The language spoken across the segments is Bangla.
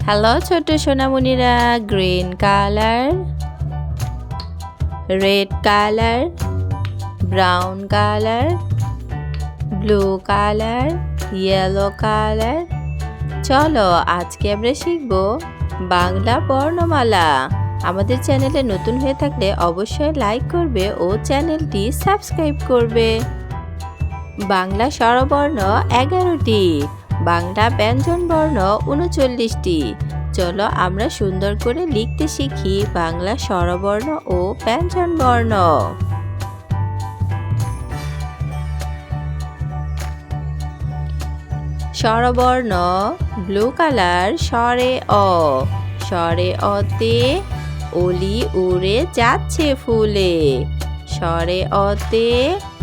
হ্যালো ছোট সোনামণিরা, green colour, red colour, brown colour, blue colour, yellow colour. চলো আজকে আমরা শিখব বাংলা বর্ণমালা। আমাদের চ্যানেলে নতুন হয়ে থাকলে অবশ্যই লাইক করবে ও চ্যানেলটি সাবস্ক্রাইব করবে। বাংলা স্বরবর্ণ 11টি, বাংলা ব্যঞ্জনবর্ণ 39টি। চলো আমরা সুন্দর করে লিখতে শিখি বাংলা স্বরবর্ণ ও ব্যঞ্জনবর্ণ। স্বরবর্ণ ব্লু কালার, স্বরে অ, স্বরে অতে অলি উড়ে যাচ্ছে ফুলে, স্বরে অতে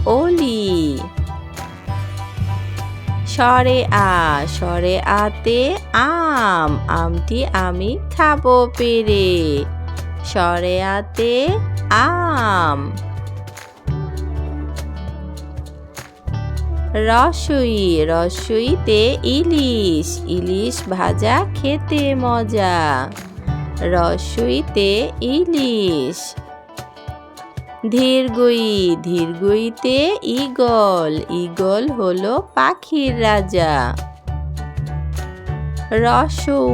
অলি। স্বরে আ, স্বরে আতে আম, আমটি আমি খাবো পেরে, স্বরে আতে আম। রসই, রসইতে ইলিশ, ইলিশ ভাজা খেতে মজা, রসইতে ইলিশ। ধীরগই, ধীরগইতে ঈগল, ঈগল হলো পাখির রাজা, রসৌ,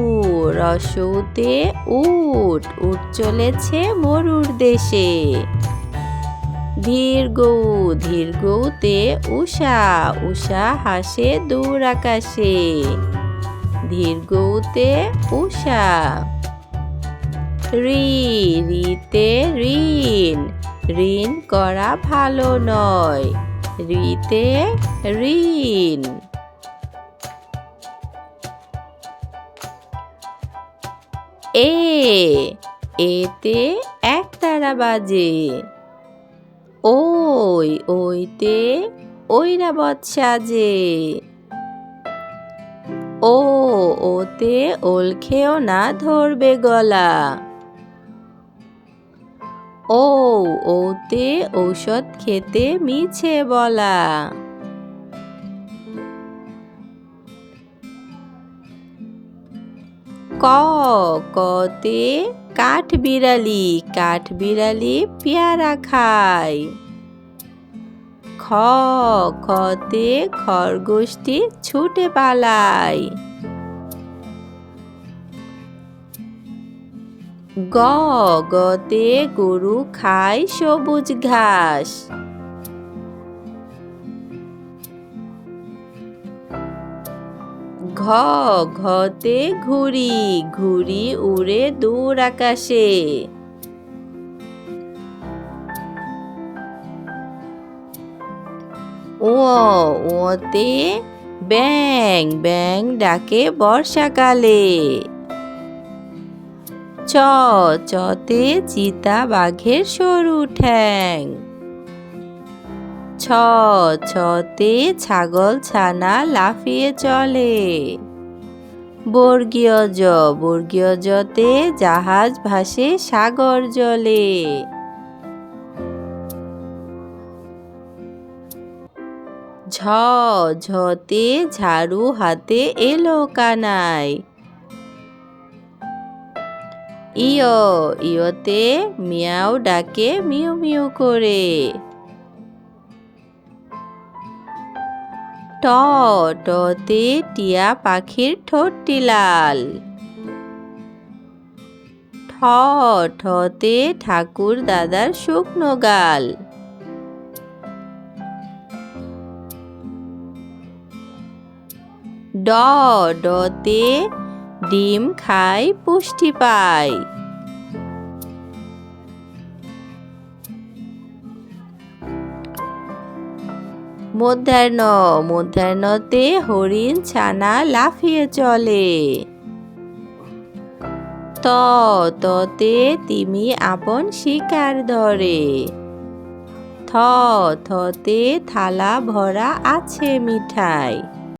রসৌতে উট, উট চলেছে মরুর দেশে। ধীরগৌ, ধীরগৌতে উষা, উষা হাসে দূর আকাশে, ধীরগৌতে উষা। রি, রিতে ঋণ, ঋণ করা ভালো নয়, রিতে ঋণ। এ, এতে একতারা বাজে, ওই, ওইতে ঐরাবত সাজে। ও, ওতে ওল খেও না ধরবে গলা, ও, ওতে ঔষধ খেতে মিছে বলা। ক, কতে কাঠ বিড়ালি, কাঠ বিড়ালি পেয়ারা খায়। খ, খতে খরগোশটি ছুটে পালায়। গ, গতে গরু খায় সবুজ ঘাস। ঘ, ঘতে ঘুড়ি, ঘুড়ি উড়ে দূর আকাশে। ও, ওতে ব্যাঙ, ব্যাঙ ডাকে বর্ষাকালে। চ, চতে চিতা বাঘের সরু ঠ্যাং। ছ, ছতে ছাগল ছানা লাফিয়ে চলে। বর্গীয় জ, বর্গীয় জতে জাহাজ ভাসে সাগর জলে। ঝ, ঝতে ঝাড়ু হাতে এলো কানাই। ইয়, ইয়তে মিয়াও ডাকে মিউ মিউ করে। ট, টতে টিয়া পাখির ঠোঁটটি লাল। ঠ, ঠতে ঠাকুর দাদার শুকনো গাল। ড, ডতে ডিম খাই পুষ্টি পাই। মধ্যাহ্ন, মধ্যাহ্নতে হরিণ ছানা লাফিয়ে চলে। ত, ততে তিমি আপন শিকার ধরে। থ, থতে থালা ভরা আছে মিঠাই।